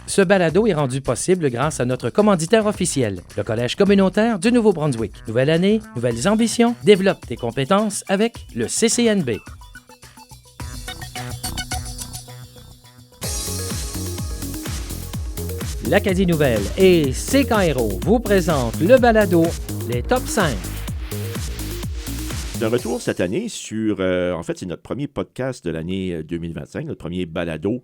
Ce balado est rendu possible grâce à notre commanditaire officiel, le Collège communautaire du Nouveau-Brunswick. Nouvelle année, nouvelles ambitions, développe tes compétences avec le CCNB. L'Acadie Nouvelle et CKRO vous présentent le balado Les Top 5. De retour cette année sur, en fait, c'est notre premier podcast de l'année 2025, notre premier balado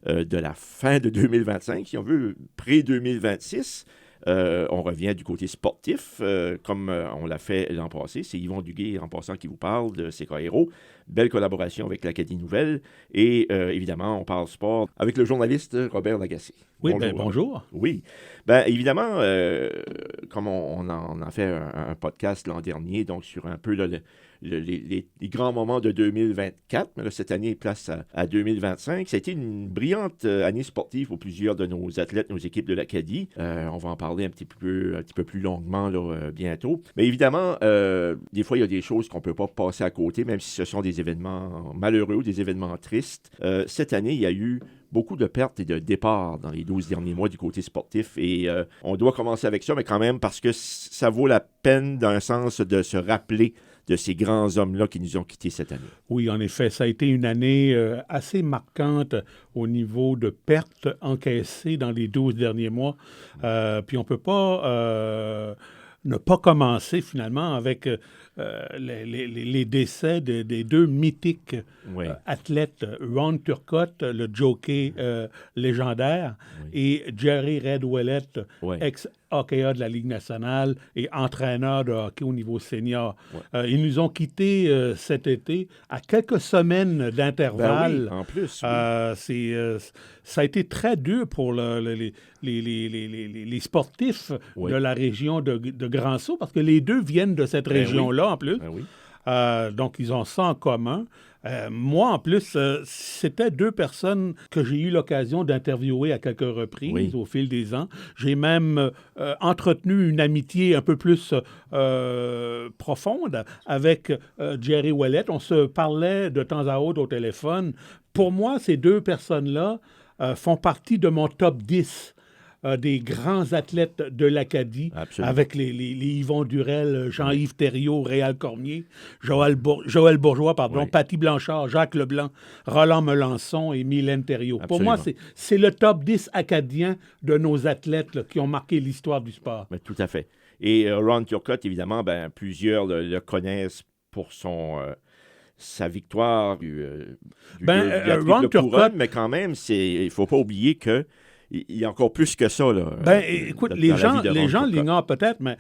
de la fin de 2025, si on veut, pré-2026. On revient du côté sportif, comme on l'a fait l'an passé. C'est Yvon Duguay, en passant, qui vous parle de CKRO. Belle collaboration avec l'Acadie Nouvelle. Et évidemment, on parle sport avec le journaliste Robert Lagacé. Oui, bonjour. Bonjour. Oui. Évidemment, comme on en a fait un podcast l'an dernier, donc sur un peu les grands moments de 2024, mais là, cette année, place à 2025. Ça a été une brillante année sportive pour plusieurs de nos athlètes, nos équipes de l'Acadie. On va en parler un petit peu plus longuement là, bientôt. Mais évidemment, des fois, il y a des choses qu'on ne peut pas passer à côté, même si ce sont des événements malheureux ou des événements tristes. Cette année, il y a eu beaucoup de pertes et de départs dans les 12 derniers mois du côté sportif. Et on doit commencer avec ça, mais quand même, parce que ça vaut la peine, d'un sens, de se rappeler de ces grands hommes-là qui nous ont quittés cette année. Oui, en effet, ça a été une année assez marquante au niveau de pertes encaissées dans les 12 derniers mois. Puis on ne peut pas ne pas commencer finalement avec les décès des deux mythiques athlètes, Ron Turcotte, le jockey légendaire, et Jerry Red Ouellet, ex-hockeyeur de la Ligue nationale et entraîneur de hockey au niveau senior. Ils nous ont quittés cet été à quelques semaines d'intervalle. En plus. Ça a été très dur pour les sportifs de la région de Grand-Sault, parce que les deux viennent de cette région-là en plus. Donc, ils ont ça en commun. Moi, en plus, c'était deux personnes que j'ai eu l'occasion d'interviewer à quelques reprises au fil des ans. J'ai même entretenu une amitié un peu plus profonde avec Jerry Ouellet. On se parlait de temps à autre au téléphone. Pour moi, ces deux personnes-là font partie de mon top 10 des grands athlètes de l'Acadie. Absolument. Avec les Yvon Durel, Jean-Yves Thériault, Réal Cormier, Joël Bourgeois, Paty Blanchard, Jacques Leblanc, Roland Melançon et Mylène Thériault. Pour moi, c'est le top 10 acadien de nos athlètes là, qui ont marqué l'histoire du sport. Mais tout à fait. Et Ron Turcotte, évidemment, plusieurs le connaissent pour sa victoire du Ron Turcotte, mais quand même, il ne faut pas oublier que il y a encore plus que ça. Là, écoute, les gens l'ignorent peut-être, mais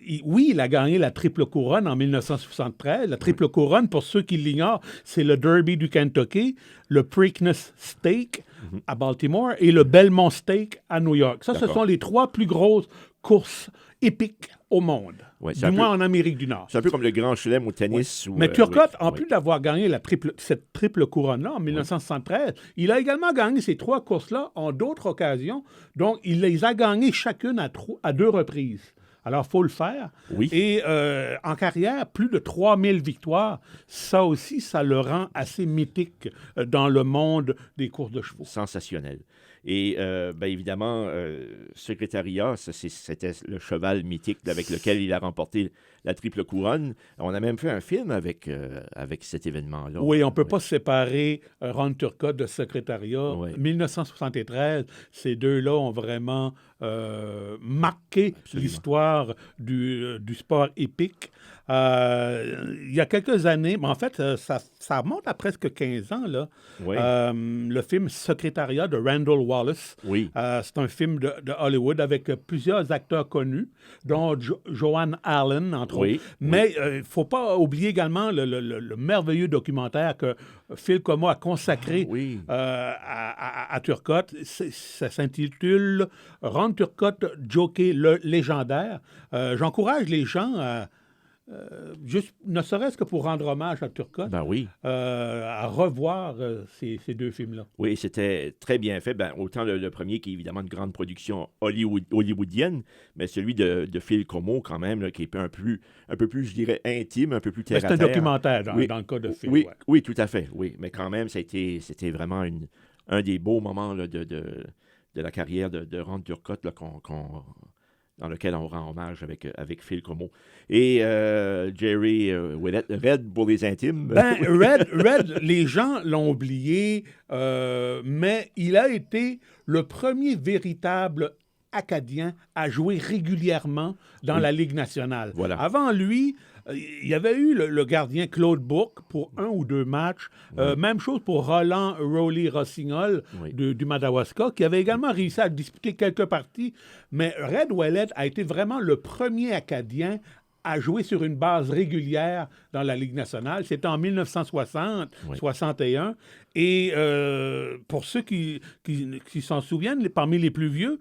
il a gagné la triple couronne en 1973. La triple couronne, pour ceux qui l'ignorent, c'est le Derby du Kentucky, le Preakness Stake à Baltimore et le Belmont Stake à New York. Ça, ce sont les trois plus grosses courses épiques au monde. Du moins en Amérique du Nord. C'est un peu comme le Grand Chelem au tennis. Mais Turcotte, en plus d'avoir gagné cette triple couronne-là en 1973, il a également gagné ces trois courses-là en d'autres occasions. Donc, il les a gagnées chacune à deux reprises. Alors, il faut le faire. Et en carrière, plus de 3000 victoires. Ça aussi, ça le rend assez mythique dans le monde des courses de chevaux. Sensationnel. Et évidemment, Secrétariat, c'était le cheval mythique avec lequel il a remporté la triple couronne. On a même fait un film avec cet événement-là. Oui, on ne peut pas séparer Ron Turcotte de Secrétariat. 1973, ces deux-là ont vraiment marqué l'histoire du sport épique. Il y a quelques années, mais en fait, ça remonte à presque 15 ans, là. Le film Secrétariat de Randall Wallace. C'est un film de Hollywood avec plusieurs acteurs connus, dont Joan Allen, entre autres. Mais il ne faut pas oublier également le merveilleux documentaire que Phil Como a consacré à Turcotte. Ça s'intitule Ron Turcotte, jockey légendaire. J'encourage les gens à juste, ne serait-ce que pour rendre hommage à Turcotte, à revoir ces deux films-là. Oui, c'était très bien fait. Autant le premier qui est évidemment une grande production hollywoodienne, mais celui de Phil Como quand même, là, qui est un peu plus, je dirais, intime, un peu plus terre-à-terre. C'est un documentaire dans le cas de Phil. Oui, tout à fait. Oui, mais quand même, c'était vraiment un des beaux moments là, la carrière de Ron Turcotte là, dans lequel on rend hommage avec Phil Comeau. Et Jerry Ouellet, Red pour les intimes. Red, les gens l'ont oublié, mais il a été le premier véritable Acadien à jouer régulièrement dans la Ligue nationale. Voilà. Avant lui, il y avait eu le gardien Claude Bourque pour 1 ou 2 matchs. Même chose pour Roland Rowley-Rossignol du Madawaska, qui avait également réussi à disputer quelques parties. Mais Red Ouellet a été vraiment le premier Acadien à jouer sur une base régulière dans la Ligue nationale. C'était en 1960-61. Et pour ceux qui s'en souviennent, parmi les plus vieux,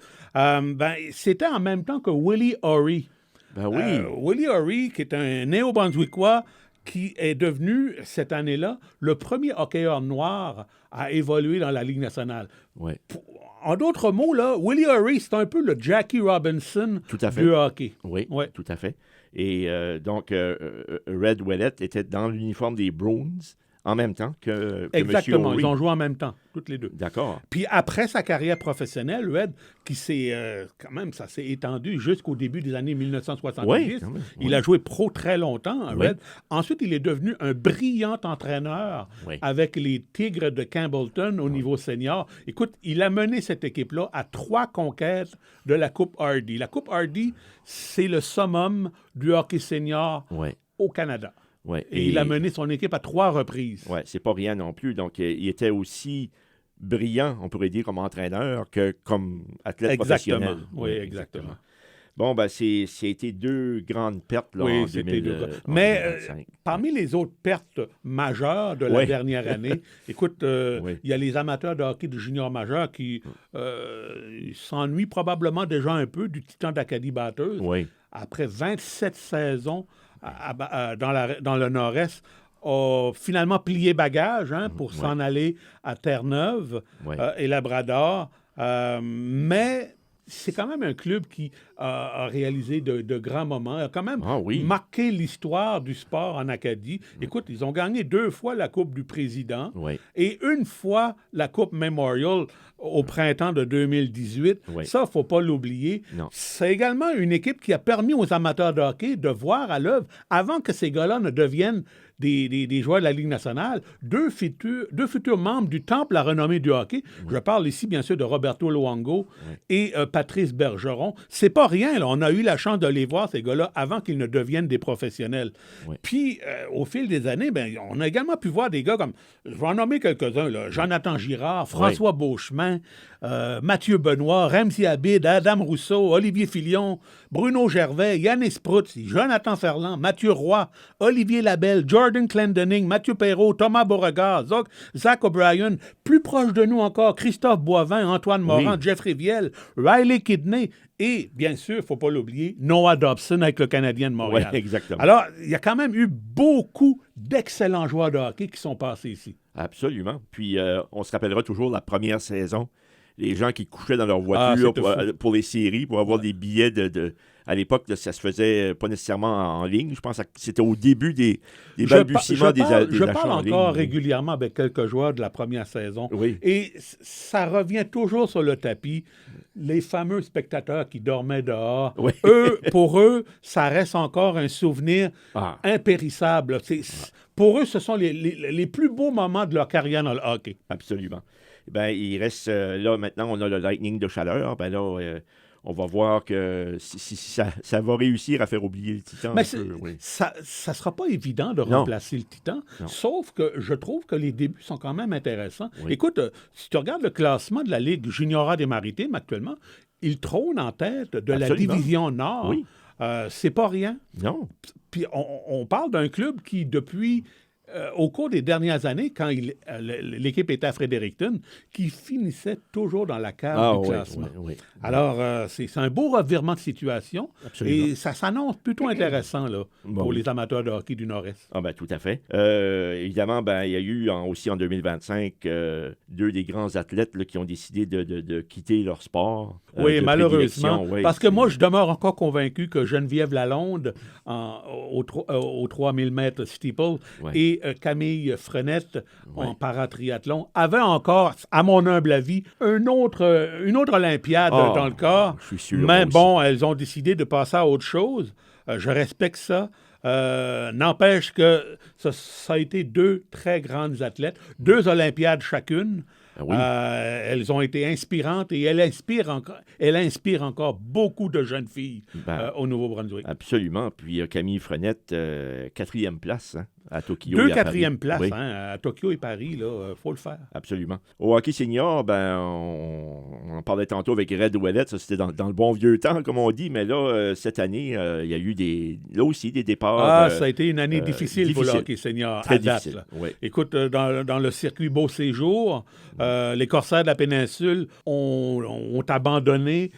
c'était en même temps que Willie O'Ree. Ben oui. Willie O'Ree, qui est un néo-brunswickois, qui est devenu, cette année-là, le premier hockeyeur noir à évoluer dans la Ligue nationale. Ouais. En d'autres mots, là, Willie O'Ree, c'est un peu le Jackie Robinson du hockey. Oui, tout à fait. Et donc, Red Ouellet était dans l'uniforme des Bruins en même temps que Exactement, M. ils ont joué en même temps, toutes les deux. D'accord. Puis après sa carrière professionnelle, Red, qui s'est, quand même, ça s'est étendu jusqu'au début des années 1970. Il a joué pro très longtemps, Red. Ensuite, il est devenu un brillant entraîneur avec les Tigres de Campbellton au niveau senior. Écoute, il a mené cette équipe-là à 3 conquêtes de la Coupe Hardy. La Coupe Hardy, c'est le summum du hockey senior au Canada. Ouais. Et il a mené son équipe à 3 reprises. Oui, c'est pas rien non plus. Donc, il était aussi brillant, on pourrait dire, comme entraîneur que comme athlète professionnel. Oui, exactement. Bon, ben, c'était 2 grandes pertes là, en 2025. Mais parmi les autres pertes majeures de la dernière année, écoute, il y a les amateurs de hockey de junior majeur qui s'ennuient probablement déjà un peu du Titan d'Acadie batteuse. Après 27 saisons dans le Nord-Est, a finalement plié bagage pour s'en aller à Terre-Neuve et Labrador. Mais c'est quand même un club qui a réalisé de grands moments, a quand même marqué l'histoire du sport en Acadie. Écoute, ils ont gagné 2 fois la Coupe du Président et 1 fois la Coupe Memorial au printemps de 2018. Ça, il ne faut pas l'oublier. C'est également une équipe qui a permis aux amateurs de hockey de voir à l'œuvre, avant que ces gars-là ne deviennent des joueurs de la Ligue nationale, deux futurs membres du temple à renommée du hockey. Je parle ici, bien sûr, de Roberto Luongo et Patrice Bergeron. C'est pas rien, là. On a eu la chance de les voir, ces gars-là, avant qu'ils ne deviennent des professionnels. Puis, au fil des années, on a également pu voir des gars comme, je vais en nommer quelques-uns, là, Jonathan Girard, François Beauchemin, Mathieu Benoît, Ramsey Abid, Adam Rousseau, Olivier Filion, Bruno Gervais, Yannis Prutz, Jonathan Ferland, Mathieu Roy, Olivier Labelle, Jordan Clendening, Mathieu Perrault, Thomas Beauregard, Zach O'Brien, plus proche de nous encore, Christophe Boivin, Antoine Morand, Jeffrey Viel, Riley Kidney et, bien sûr, il ne faut pas l'oublier, Noah Dobson avec le Canadien de Montréal. Exactement. Alors, il y a quand même eu beaucoup d'excellents joueurs de hockey qui sont passés ici. Absolument. Puis, on se rappellera toujours la première saison, les gens qui couchaient dans leur voiture pour les séries, pour avoir des billets à l'époque, ça se faisait pas nécessairement en ligne. Je pense que c'était au début des balbutiements des achats en ligne. Je parle encore régulièrement avec quelques joueurs de la première saison. Et ça revient toujours sur le tapis. Les fameux spectateurs qui dormaient dehors, pour eux, ça reste encore un souvenir impérissable. Pour eux, ce sont les plus beaux moments de leur carrière dans le hockey. Absolument. Il reste, là, maintenant, on a le Lightning de chaleur. On va voir que si ça va réussir à faire oublier le Titan. Mais ça ne sera pas évident de remplacer le Titan, sauf que je trouve que les débuts sont quand même intéressants. Écoute, si tu regardes le classement de la Ligue junior des Maritimes actuellement, il trône en tête de la division Nord. C'est pas rien. Non. Puis on parle d'un club qui, depuis... au cours des dernières années, quand l'équipe était à Fredericton, qui finissait toujours dans la cave du classement. Alors, c'est un beau revirement de situation. Absolument. Et ça s'annonce plutôt intéressant là, pour les amateurs de hockey du Nord-Est. Tout à fait. Évidemment, il y a eu aussi en 2025 2 des grands athlètes là, qui ont décidé de quitter leur sport. Malheureusement. Parce que moi, je demeure encore convaincu que Geneviève Lalonde, au 3000 mètres steeple, et et Camille Frenette en paratriathlon avaient encore, à mon humble avis, une autre Olympiade dans le corps. Je suis sûr, mais bon, elles ont décidé de passer à autre chose. Je respecte ça. N'empêche que ça a été 2 très grandes athlètes, 2 Olympiades chacune. Oui. Elles ont été inspirantes et elle inspire encore beaucoup de jeunes filles au Nouveau-Brunswick. Absolument. Puis Camille Frenette, 4e place à Tokyo. 2 4e places à Tokyo et Paris, il faut le faire. Absolument. Au hockey senior, on en parlait tantôt avec Red Ouellet, ça c'était dans le bon vieux temps, comme on dit, mais là, cette année, il y a eu là aussi des départs. Ça a été une année difficile pour le hockey senior. Très à date, difficile. Oui. Écoute, dans le circuit Beau Séjour, les Corsaires de la péninsule ont abandonné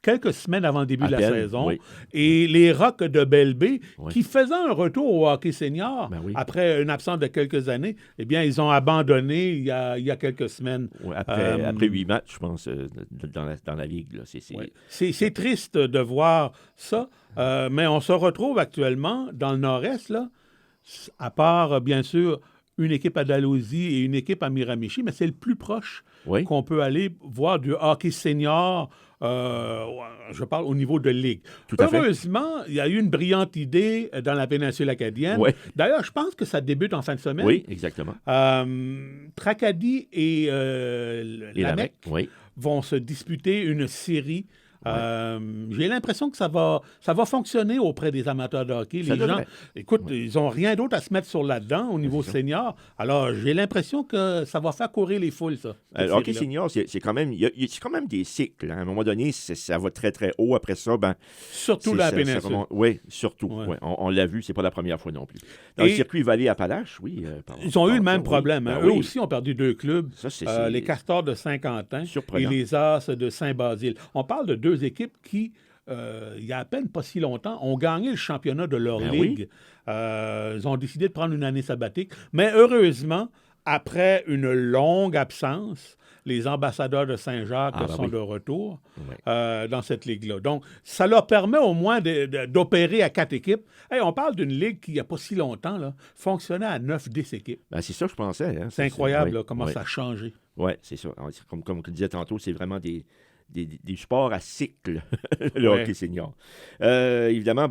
quelques semaines avant le début de la saison. Oui. Et les Rocks de Belle-Baie, qui faisaient un retour au hockey senior après une absence de quelques années, eh bien, ils ont abandonné il y a quelques semaines. Oui, après 8 matchs, je pense, dans la Ligue. Là. C'est triste de voir ça, mais on se retrouve actuellement dans le nord-est, là, à part, bien sûr, une équipe à Dalhousie et une équipe à Miramichi, mais c'est le plus proche qu'on peut aller voir du hockey senior. Je parle au niveau de ligue. Heureusement, il y a eu une brillante idée dans la péninsule acadienne. Oui. D'ailleurs, je pense que ça débute en fin de semaine. Oui, exactement. Tracadie et Lamec vont se disputer une série. J'ai l'impression que ça va fonctionner auprès des amateurs de hockey. Les gens, écoute, ils n'ont rien d'autre à se mettre sur là-dedans au niveau senior. Alors, j'ai l'impression que ça va faire courir les foules, ça. Le hockey senior, c'est quand même des cycles. Hein. À un moment donné, ça va très, très haut. Après ça, surtout la péninsule. Oui, surtout. Ouais. Ouais. On l'a vu, c'est pas la première fois non plus. Dans le circuit Vallée-Appalaches, ils ont eu le même problème. Eux aussi ont perdu 2 clubs. Ça, les Castors de Saint-Quentin et les As de Saint-Basile. On parle de 2 équipes qui, il y a à peine pas si longtemps, ont gagné le championnat de leur ligue. Ils ont décidé de prendre une année sabbatique. Mais heureusement, après une longue absence, les ambassadeurs de Saint-Jacques sont de retour dans cette ligue-là. Donc, ça leur permet au moins d'opérer à 4 équipes. Hey, on parle d'une ligue qui, il n'y a pas si longtemps, fonctionnait à 9-10 équipes. C'est ça que je pensais. Hein. C'est incroyable comment ça a changé. Oui, c'est ça. Comme on disait tantôt, c'est vraiment des sports à cycle, le hockey senior. Évidemment,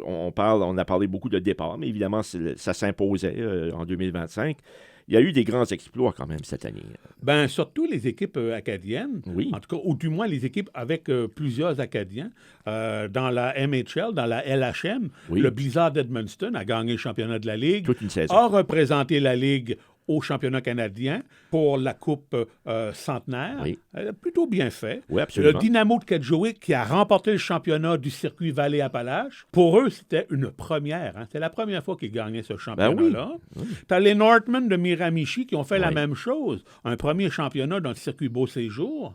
on a parlé beaucoup de départ, mais évidemment, ça s'imposait en 2025. Il y a eu des grands exploits quand même cette année. Surtout les équipes acadiennes, en tout cas, ou du moins les équipes avec plusieurs Acadiens. Dans la MHL, dans la LHM, le Blizzard d'Edmundston a gagné le championnat de la Ligue, toute une saison. A représenté la Ligue au championnat canadien pour la Coupe centenaire. Elle a plutôt bien fait. Oui, absolument. Le Dynamo de Kedgewick qui a remporté le championnat du circuit Vallée-Appalaches. Pour eux, c'était une première. Hein. C'était la première fois qu'ils gagnaient ce championnat-là. Tu as les Northmen de Miramichi qui ont fait la même chose. Un premier championnat dans le circuit Beau Séjour.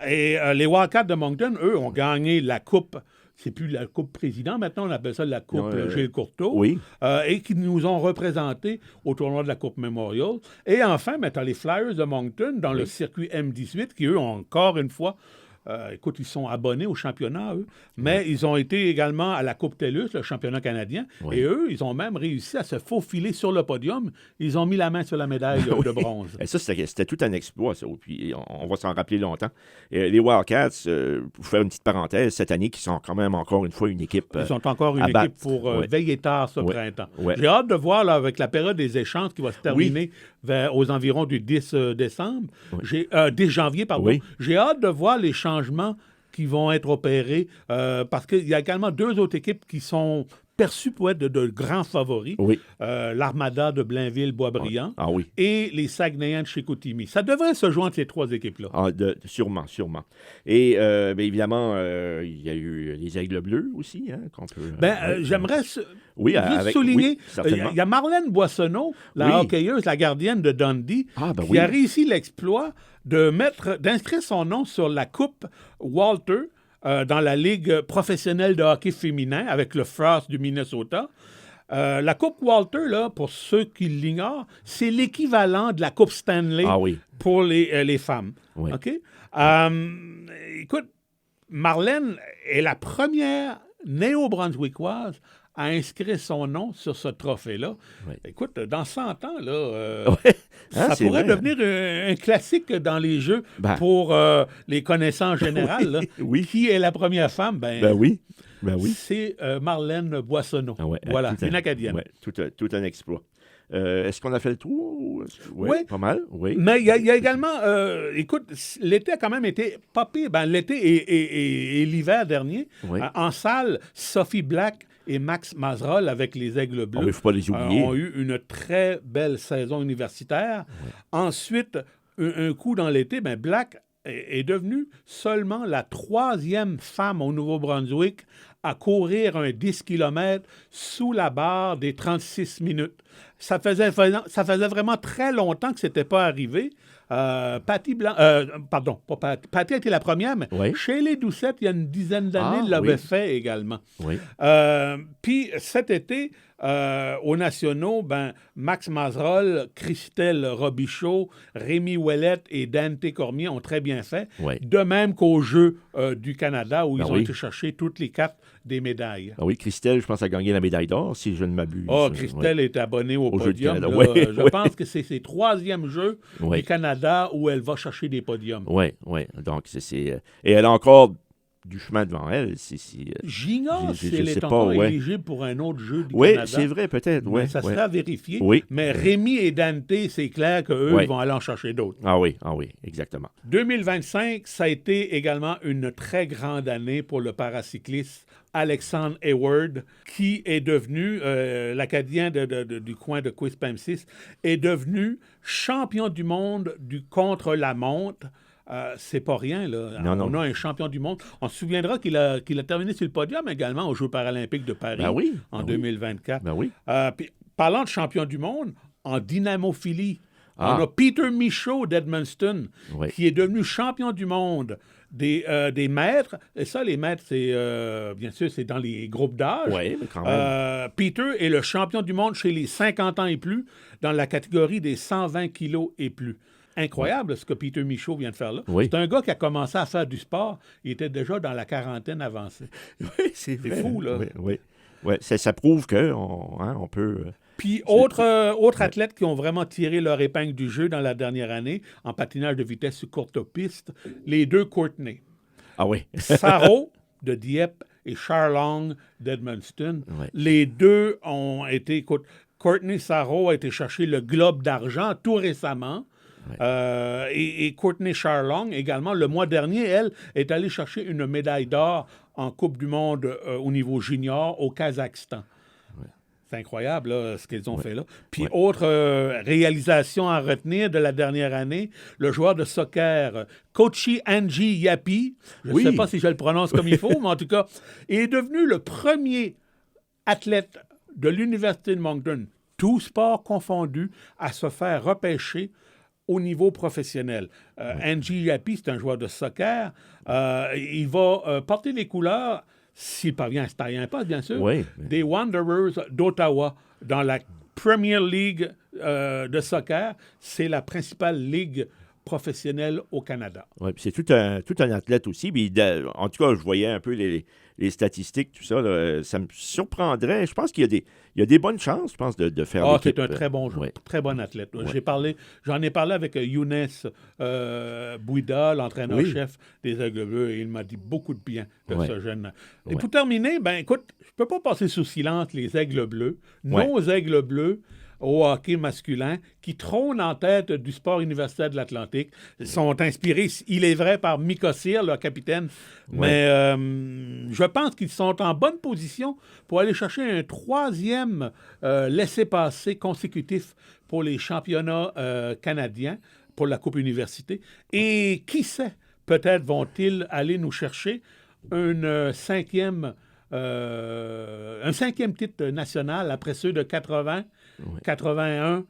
Et les Wildcats de Moncton, eux, ont gagné la Coupe. C'est plus la Coupe Président, maintenant on appelle ça la Coupe Gilles Courteau, et qui nous ont représentés au tournoi de la Coupe Memorial. Et enfin, tu as les Flyers de Moncton dans le circuit M18 qui, eux, ont encore une fois... écoute, ils sont abonnés au championnat, eux, mais ils ont été également à la Coupe TELUS, le championnat canadien, et eux, ils ont même réussi à se faufiler sur le podium. Ils ont mis la main sur la médaille de bronze. Et ça, c'était tout un exploit, ça. Puis on va s'en rappeler longtemps. Les Wildcats, pour faire une petite parenthèse, cette année, qui sont quand même encore une fois une équipe Ils sont encore une équipe pour veiller tard ce printemps. J'ai hâte de voir, là, avec la période des échanges qui va se terminer aux environs du 10 décembre, 10 janvier, pardon. J'ai hâte de voir les changements qui vont être opérés parce qu'il y a également 2 autres équipes qui sont perçus pour être de grands favoris. L'Armada de Blainville-Boisbriand et les Saguenayens de Chicoutimi. Ça devrait se joindre ces 3 équipes-là. Sûrement. Et évidemment, il y a eu les Aigles Bleus aussi, hein, qu'on peut... j'aimerais juste souligner, il y a Marlène Boissonneau, la hockeyeuse, la gardienne de Dundee, qui a réussi l'exploit d'inscrire son nom sur la Coupe Walter dans la Ligue professionnelle de hockey féminin avec le Frost du Minnesota. La Coupe Walter, là, pour ceux qui l'ignorent, c'est l'équivalent de la Coupe Stanley pour les femmes. OK? Écoute, Marlène est la première néo-brunswickoise à inscrire son nom sur ce trophée-là. Oui. Écoute, dans 100 ans, là, Ouais. ça pourrait devenir un classique dans les jeux pour les connaissances générales. Là. Oui. Qui est la première femme? Ben oui. C'est Marlène Boissonneau. Voilà, une Acadienne. Ouais, tout un exploit. Est-ce qu'on a fait le tour? Oui. Pas mal, oui. Mais il y a également, écoute, l'été a quand même été pas pire. L'été et l'hiver dernier, en salle, Sophie Black et Max Mazerol avec les Aigles Bleus il ne faut pas les oublier. ont eu une très belle saison universitaire. Ensuite, un coup dans l'été, Black est devenue seulement la 3e femme au Nouveau-Brunswick à courir un 10 km sous la barre des 36 minutes. Ça faisait vraiment très longtemps que ce n'était pas arrivé. Patty Blanc, pardon, pas Patty. Patty a été la première, mais Shelley Doucette, il y a une dizaine d'années, l'avait fait également. Oui. Puis cet été, aux nationaux, Max Mazerol, Christelle Robichaud, Rémi Ouellette et Dante Cormier ont très bien fait. Oui. De même qu'aux Jeux du Canada, où ils ont été chercher toutes les 4 des médailles. Oui, Christelle, je pense, a gagné la médaille d'or, si je ne m'abuse. Christelle est abonnée au podium. Jeux du Canada. Je pense que c'est ses 3e Jeux du Canada où elle va chercher des podiums. Oui. Donc, et elle a encore du chemin devant elle. J'ignore si elle est encore éligible pour un autre jeu du Canada. Oui, c'est vrai, peut-être. Ça sera vérifié. Oui. Mais Rémi et Dante, c'est clair qu'eux vont aller en chercher d'autres. Ah oui, exactement. 2025, ça a été également une très grande année pour le paracycliste Alexandre Hayward, qui est devenu, l'Acadien du coin de Quispamsis, est devenu champion du monde du contre-la-montre. C'est pas rien, là. On a un champion du monde. On se souviendra qu'il a terminé sur le podium également aux Jeux paralympiques de Paris en 2024. Puis, parlant de champion du monde, en dynamophilie, on a Peter Michaud d'Edmundston, qui est devenu champion du monde des maîtres. Et ça, les maîtres, c'est bien sûr, c'est dans les groupes d'âge. Oui, mais quand même. Peter est le champion du monde chez les 50 ans et plus dans la catégorie des 120 kilos et plus. Incroyable ce que Peter Michaud vient de faire là. Oui. C'est un gars qui a commencé à faire du sport. Il était déjà dans la quarantaine avancée. Oui, c'est fou, là. Oui. Ça prouve qu'on peut... Puis, autres athlètes qui ont vraiment tiré leur épingle du jeu dans la dernière année, en patinage de vitesse sur courte piste, les 2 Courtney. Ah oui. Sarro de Dieppe et Charlong d'Edmundston. Les deux ont été... Écoute, Courtney Sarro a été chercher le Globe d'argent tout récemment. Et Courtney Charlong, également, le mois dernier, elle, est allée chercher une médaille d'or en Coupe du monde au niveau junior au Kazakhstan. C'est incroyable, là, ce qu'ils ont fait là. Puis, autre réalisation à retenir de la dernière année, le joueur de soccer, Kochi Angie Yapi, je ne sais pas si je le prononce comme il faut, mais en tout cas, est devenu le premier athlète de l'Université de Moncton, tous sports confondus, à se faire repêcher au niveau professionnel. Angie Yapi, c'est un joueur de soccer. Il va porter les couleurs, s'il parvient à se tailler un poste, bien sûr, des Wanderers d'Ottawa dans la Premier League de soccer. C'est la principale ligue professionnel au Canada. Oui, puis c'est tout un athlète aussi. Puis en tout cas, je voyais un peu les statistiques, tout ça. Là, ça me surprendrait. Je pense qu'il y a des bonnes chances, je pense, de faire l'équipe. C'est un très bon joueur, très bon athlète. J'en ai parlé avec Younes Bouida, l'entraîneur-chef des Aigles Bleus, et il m'a dit beaucoup de bien de ce jeune. Et pour terminer, écoute, je ne peux pas passer sous silence les Aigles Bleus. Nos Aigles Bleus au hockey masculin, qui trônent en tête du sport universitaire de l'Atlantique, sont inspirés, il est vrai, par Mika Cyr, leur capitaine, mais je pense qu'ils sont en bonne position pour aller chercher un 3e laissez-passer consécutif pour les championnats canadiens, pour la Coupe Université. Et qui sait, peut-être vont-ils aller nous chercher un 5e titre national après ceux de 80, 81,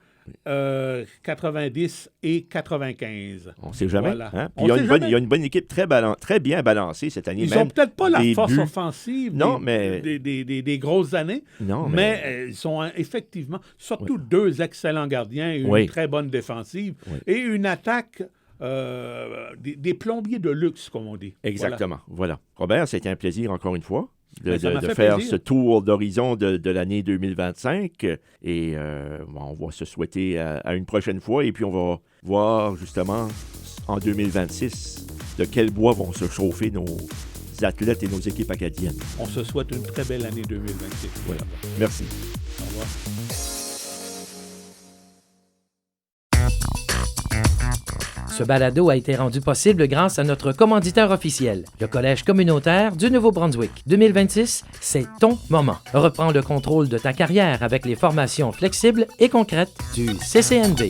90 et 95. On ne sait jamais. Voilà. Hein? Puis il y a une bonne équipe très bien balancée cette année. Ils n'ont peut-être pas la force buts. Offensive mais... des grosses années, mais ils sont effectivement, surtout 2 excellents gardiens et une très bonne défensive et une attaque des plombiers de luxe, comme on dit. Exactement. Voilà. Robert, c'était un plaisir encore une fois. de faire plaisir. Ce tour d'horizon de l'année 2025. Et on va se souhaiter à une prochaine fois. Et puis, on va voir justement en 2026 de quel bois vont se chauffer nos athlètes et nos équipes acadiennes. On se souhaite une très belle année 2026. Voilà. Merci. Au revoir. Ce balado a été rendu possible grâce à notre commanditaire officiel, le Collège communautaire du Nouveau-Brunswick. 2026, c'est ton moment. Reprends le contrôle de ta carrière avec les formations flexibles et concrètes du CCNB.